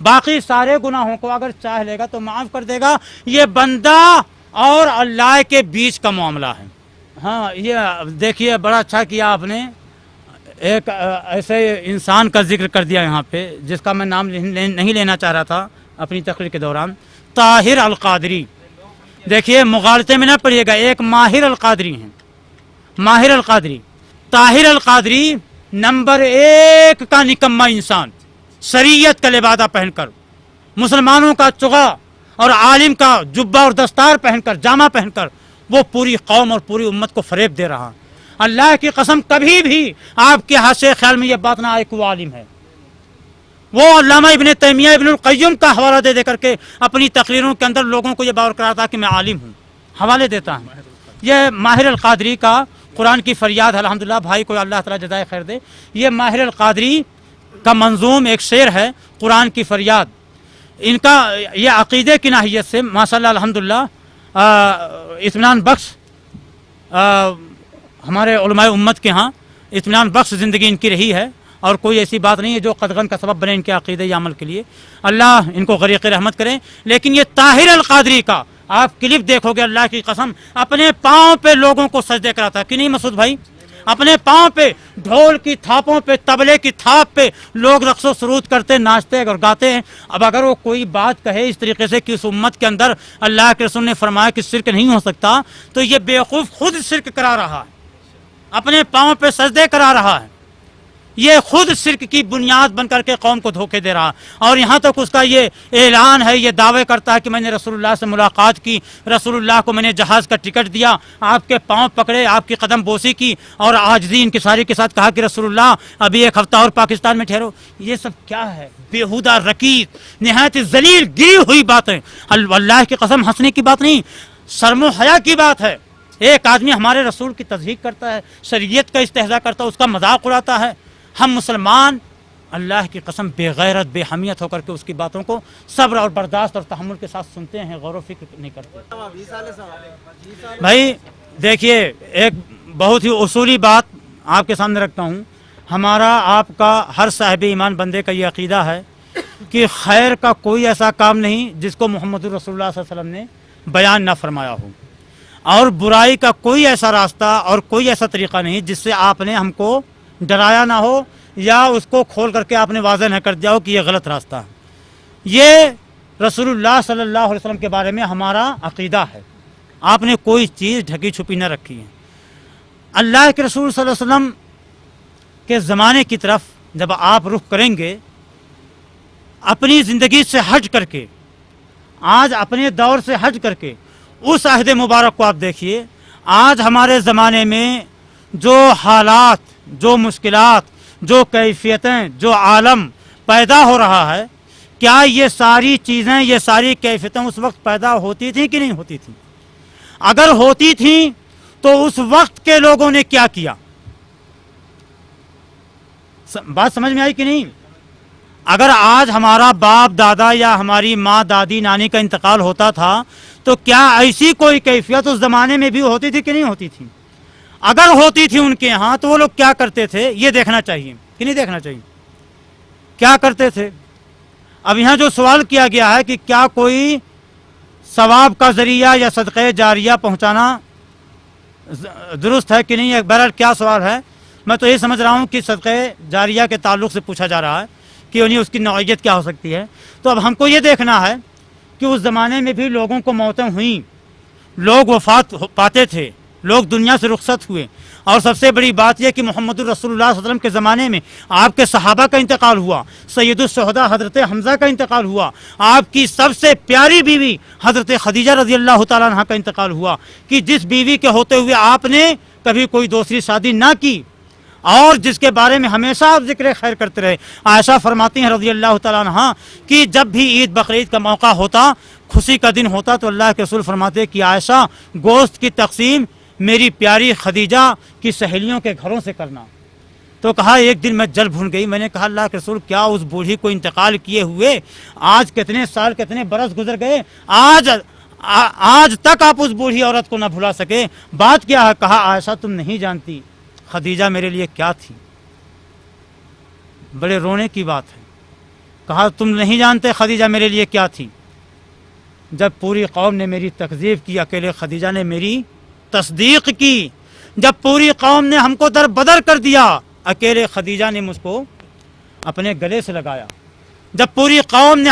باقی سارے گناہوں کو اگر چاہ لے گا تو معاف کر دے گا. یہ بندہ اور اللہ کے بیچ کا معاملہ ہے. ہاں یہ دیکھیے بڑا اچھا کیا آپ نے, ایک ایسے انسان کا ذکر کر دیا یہاں پہ جس کا میں نام نہیں لینا چاہ رہا تھا اپنی تقریر کے دوران, طاہر القادری. دیکھیے مغالطے میں نہ پڑیے گا, ایک ماہر القادری ہیں, ماہر القادری. طاہر القادری نمبر 1 کا نکما انسان, شریعت کا لبادہ پہن کر, مسلمانوں کا چغا اور عالم کا جبہ اور دستار پہن کر, جامہ پہن کر وہ پوری قوم اور پوری امت کو فریب دے رہا. اللہ کی قسم کبھی بھی آپ کے ہاتھ سے خیال میں یہ بات نہ آئے کہ وہ عالم ہے. وہ علامہ ابن تیمیہ ابن القیم کا حوالہ دے دے کر کے اپنی تقریروں کے اندر لوگوں کو یہ باور کراتا کہ میں عالم ہوں, حوالے دیتا ہوں. یہ ماہر القادری کا قرآن کی فریاد, الحمدللہ بھائی کو اللہ تعالیٰ جزائے خیر دے. یہ ماہر القادری کا منظوم ایک شعر ہے قرآن کی فریاد. ان کا یہ عقیدے کی ناحیت سے ماشاء اللہ الحمدللہ اطمینان بخش, ہمارے علماء امت کے ہاں اطمینان بخش زندگی ان کی رہی ہے, اور کوئی ایسی بات نہیں ہے جو قدغن کا سبب بنے ان کے عقیدے یا عمل کے لیے. اللہ ان کو غریق رحمت کریں. لیکن یہ طاہر القادری کا آپ کلپ دیکھو گے, اللہ کی قسم اپنے پاؤں پہ لوگوں کو سجدے کراتا کہ نہیں مسعود بھائی, اپنے پاؤں پہ ڈھول کی تھاپوں پہ, تبلے کی تھاپ پہ لوگ رقص و سرود کرتے, ناچتے اور گاتے ہیں. اب اگر وہ کوئی بات کہے اس طریقے سے کہ اس امت کے اندر اللہ کے رسول نے فرمایا کہ شرک نہیں ہو سکتا, تو یہ بیوقوف خود شرک کرا رہا ہے, اپنے پاؤں پہ سجدے کرا رہا ہے. یہ خود شرک کی بنیاد بن کر کے قوم کو دھوکے دے رہا, اور یہاں تک اس کا یہ اعلان ہے, یہ دعوے کرتا ہے کہ میں نے رسول اللہ سے ملاقات کی, رسول اللہ کو میں نے جہاز کا ٹکٹ دیا, آپ کے پاؤں پکڑے, آپ کی قدم بوسی کی, اور عاجزی انکساری کے ساتھ کہا کہ رسول اللہ ابھی 1 ہفتہ اور پاکستان میں ٹھہرو. یہ سب کیا ہے؟ بیہودہ رکیک نہایت ذلیل گری ہوئی باتیں. اللہ کی قسم ہنسنے کی بات نہیں, شرم و حیا کی بات ہے. ایک آدمی ہمارے رسول کی تضحیق کرتا ہے, شریعت کا استہزاء کرتا ہے, اس کا مذاق اڑاتا ہے. ہم مسلمان اللہ کی قسم بے غیرت بے حمیت ہو کر کے اس کی باتوں کو صبر اور برداشت اور تحمل کے ساتھ سنتے ہیں, غور و فکر نہیں کرتے. بھائی دیکھیے ایک بہت ہی اصولی بات آپ کے سامنے رکھتا ہوں. ہمارا آپ کا ہر صاحب ایمان بندے کا یہ عقیدہ ہے کہ خیر کا کوئی ایسا کام نہیں جس کو محمد رسول اللہ صلی اللہ علیہ وسلم نے بیان نہ فرمایا ہو, اور برائی کا کوئی ایسا راستہ اور کوئی ایسا طریقہ نہیں جس سے آپ نے ہم کو ڈرایا نہ ہو یا اس کو کھول کر کے آپ نے واضح نہ کر دیا ہو کہ یہ غلط راستہ ہے. یہ رسول اللہ صلی اللہ علیہ وسلم کے بارے میں ہمارا عقیدہ ہے. آپ نے کوئی چیز ڈھکی چھپی نہ رکھی ہے. اللہ کے رسول صلی اللہ علیہ وسلم کے زمانے کی طرف جب آپ رخ کریں گے اپنی زندگی سے ہٹ کر کے, آج اپنے دور سے ہٹ کر کے اس عہد مبارک کو آپ دیکھیے. آج ہمارے زمانے میں جو حالات, جو مشکلات, جو کیفیتیں, جو عالم پیدا ہو رہا ہے, کیا یہ ساری چیزیں, یہ ساری کیفیتیں اس وقت پیدا ہوتی تھیں کہ نہیں ہوتی تھیں؟ اگر ہوتی تھیں تو اس وقت کے لوگوں نے کیا کیا؟ بات سمجھ میں آئی کہ نہیں؟ اگر آج ہمارا باپ دادا یا ہماری ماں دادی نانی کا انتقال ہوتا تھا تو کیا ایسی کوئی کیفیت اس زمانے میں بھی ہوتی تھی کہ نہیں ہوتی تھی؟ اگر ہوتی تھی ان کے ہاں تو وہ لوگ کیا کرتے تھے یہ دیکھنا چاہیے کہ نہیں دیکھنا چاہیے؟ کیا کرتے تھے؟ اب یہاں جو سوال کیا گیا ہے کہ کیا کوئی ثواب کا ذریعہ یا صدقہ جاریہ پہنچانا درست ہے کہ نہیں؟ بہرحال کیا سوال ہے, میں تو یہ سمجھ رہا ہوں کہ صدقہ جاریہ کے تعلق سے پوچھا جا رہا ہے کہ انہیں اس کی نوعیت کیا ہو سکتی ہے. تو اب ہم کو یہ دیکھنا ہے کہ اس زمانے میں بھی لوگوں کو موتیں ہوئیں, لوگ وفات پاتے تھے, لوگ دنیا سے رخصت ہوئے, اور سب سے بڑی بات یہ کہ محمد رسول اللہ صلی اللہ علیہ وسلم کے زمانے میں آپ کے صحابہ کا انتقال ہوا, سید الشہداء حضرت حمزہ کا انتقال ہوا, آپ کی سب سے پیاری بیوی حضرت خدیجہ رضی اللہ تعالیٰ عنہ کا انتقال ہوا, کہ جس بیوی کے ہوتے ہوئے آپ نے کبھی کوئی دوسری شادی نہ کی اور جس کے بارے میں ہمیشہ آپ ذکر خیر کرتے رہے. عائشہ فرماتی ہیں رضی اللہ تعالیٰ عنہ کہ جب بھی عید بقرعید کا موقع ہوتا, خوشی کا دن ہوتا, تو اللہ کے رسول فرماتے کہ عائشہ گوشت کی تقسیم میری پیاری خدیجہ کی سہیلیوں کے گھروں سے کرنا. تو کہا ایک دن میں جل بھون گئی, میں نے کہا اللہ کے رسول کیا اس بوڑھی کو انتقال کیے ہوئے آج کتنے سال کتنے برس گزر گئے, آج تک آپ اس بوڑھی عورت کو نہ بھلا سکے, بات کیا ہے؟ کہا عائشہ تم نہیں جانتی خدیجہ میرے لیے کیا تھی. بڑے رونے کی بات ہے کہا تم نہیں جانتے خدیجہ میرے لیے کیا تھی؟ جب پوری قوم نے میری تکذیب کی اکیلے خدیجہ نے میری تصدیق کی، جب پوری قوم نے ہم کو در بدر کر دیا اکیلے خدیجہ نے مجھ کو اپنے گلے سے لگایا، جب پوری قوم نے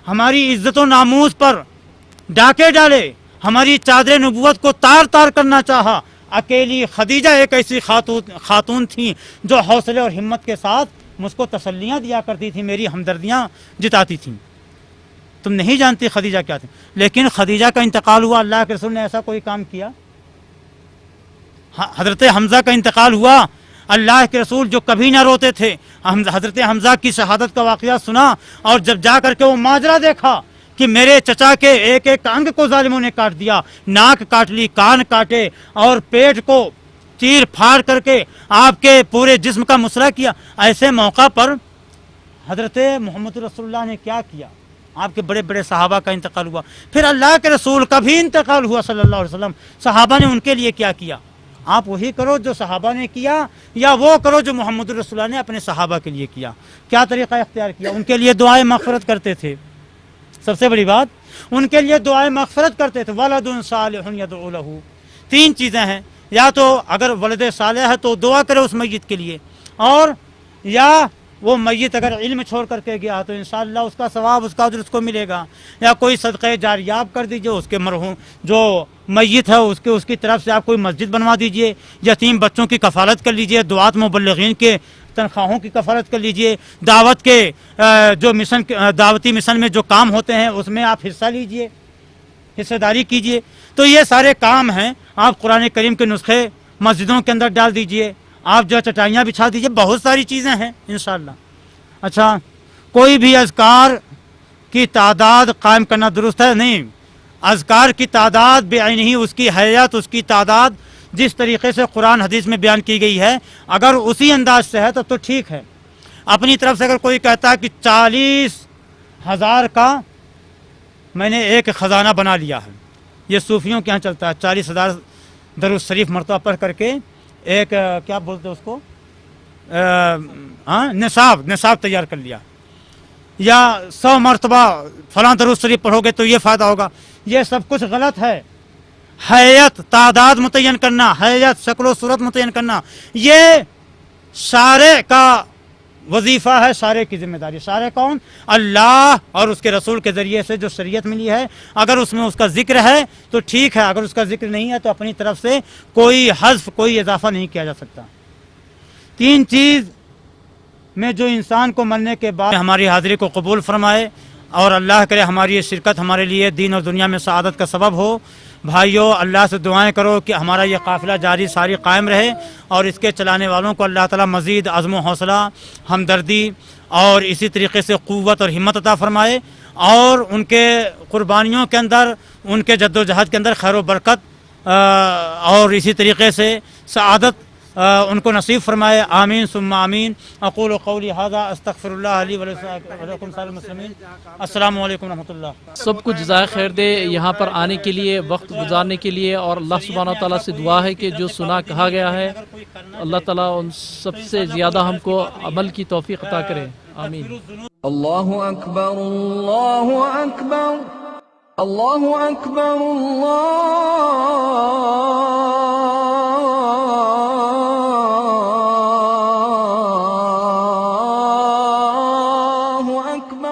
ہماری عزت و ناموس پر ڈاکے ڈالے، ہماری چادر نبوت کو تار تار کرنا چاہا، اکیلی خدیجہ ایک ایسی خاتون تھی جو حوصلے اور ہمت کے ساتھ مجھ کو تسلیاں دیا کرتی تھی، میری ہمدردیاں جتاتی تھیں۔ تم نہیں جانتی خدیجہ کیا تھی، لیکن خدیجہ کا انتقال ہوا، اللہ کے رسول نے ایسا کوئی کام کیا؟ حضرت حمزہ کا انتقال ہوا، اللہ کے رسول جو کبھی نہ روتے تھے، حضرت حمزہ کی شہادت کا واقعہ سنا، اور جب جا کر کے وہ ماجرا دیکھا کہ میرے چچا کے ایک ایک انگ کو ظالموں نے کاٹ دیا، ناک کاٹ لی، کان کاٹے، اور پیٹ کو چیر پھاڑ کر کے آپ کے پورے جسم کا مسئلہ کیا، ایسے موقع پر حضرت محمد رسول اللہ نے کیا کیا؟ آپ کے بڑے بڑے صحابہ کا انتقال ہوا، پھر اللہ کے رسول کا بھی انتقال ہوا صلی اللہ علیہ وسلم، صحابہ نے ان کے لیے کیا کیا؟ آپ وہی کرو جو صحابہ نے کیا، یا وہ کرو جو محمد رسول اللہ نے اپنے صحابہ کے لیے کیا؟ کیا طریقہ اختیار کیا؟ ان کے لیے دعائیں مغفرت کرتے تھے، سب سے بڑی بات ان کے لیے دعائیں مغفرت کرتے تھے، ولد صالح یدعو لہ، تین چیزیں ہیں، یا تو اگر ولد صالح ہے تو دعا کرے اس میت کے لیے، اور یا وہ میت اگر علم چھوڑ کر کے گیا تو انشاءاللہ اس کا ثواب، اس کا اجر اس کو ملے گا، یا کوئی صدقہ جاریاب کر دیجئے، اس کے مرحوم جو میت ہے اس کی طرف سے آپ کوئی مسجد بنوا دیجئے، یتیم بچوں کی کفالت کر لیجئے، دعات مبلغین کے تنخواہوں کی کفالت کر لیجئے، دعوت کے جو دعوتی مشن میں جو کام ہوتے ہیں اس میں آپ حصہ لیجئے، حصہ داری کیجئے۔ تو یہ سارے کام ہیں، آپ قرآن کریم کے نسخے مسجدوں کے اندر ڈال دیجئے، آپ جو چٹائیاں بچھا دیجئے، بہت ساری چیزیں ہیں انشاءاللہ۔ اچھا، کوئی بھی اذکار کی تعداد قائم کرنا درست ہے؟ نہیں، اذکار کی تعداد بعین ہی، اس کی حیت، اس کی تعداد جس طریقے سے قرآن حدیث میں بیان کی گئی ہے، اگر اسی انداز سے ہے تو ٹھیک ہے۔ اپنی طرف سے اگر کوئی کہتا ہے کہ 40,000 کا میں نے ایک خزانہ بنا لیا ہے، یہ صوفیوں کے ہاں چلتا ہے، 40,000 درود شریف مرتبہ پڑھ کر کے ایک کیا بولتے اس کو، نصاب تیار کر لیا، یا 100 مرتبہ فلاں درود شریف پڑھو گے تو یہ فائدہ ہوگا، یہ سب کچھ غلط ہے۔ حیت، تعداد متعین کرنا، حیت، شکل و صورت متعین کرنا، یہ سارے کا وظیفہ ہے، سارے کی ذمہ داری۔ سارے کون؟ اللہ اور اس کے رسول کے ذریعے سے جو شریعت ملی ہے، اگر اس میں اس کا ذکر ہے تو ٹھیک ہے، اگر اس کا ذکر نہیں ہے تو اپنی طرف سے کوئی حذف، کوئی اضافہ نہیں کیا جا سکتا۔ تین چیز میں جو انسان کو مرنے کے بعد ہماری حاضری کو قبول فرمائے، اور اللہ کرے ہماری یہ شرکت ہمارے لیے دین اور دنیا میں سعادت کا سبب ہو۔ بھائیو، اللہ سے دعائیں کرو کہ ہمارا یہ قافلہ جاری ساری قائم رہے، اور اس کے چلانے والوں کو اللہ تعالیٰ مزید عزم و حوصلہ، ہمدردی اور اسی طریقے سے قوت اور ہمت عطا فرمائے، اور ان کے قربانیوں کے اندر، ان کے جد و جہد کے اندر خیر و برکت اور اسی طریقے سے سعادت ان کو نصیب فرمائے۔ آمین ثم آمین۔ اقول قولی ھذا استغفر اللہ لی ولکم سائر المسلمین۔ السلام علیکم ورحمۃ اللہ۔ سب کچھ جزائے خیر دے یہاں پر آنے کے لیے، وقت گزارنے کے لیے، اور اللہ سبحانہ و تعالیٰ سے دعا ہے کہ جو سنا کہا گیا ہے اللہ تعالیٰ ان سب سے زیادہ ہم کو عمل کی توفیق عطا کرے، آمین۔ اللہ اکبر، اللہ اکبر، اللہ اکبر، اللہ اکبر۔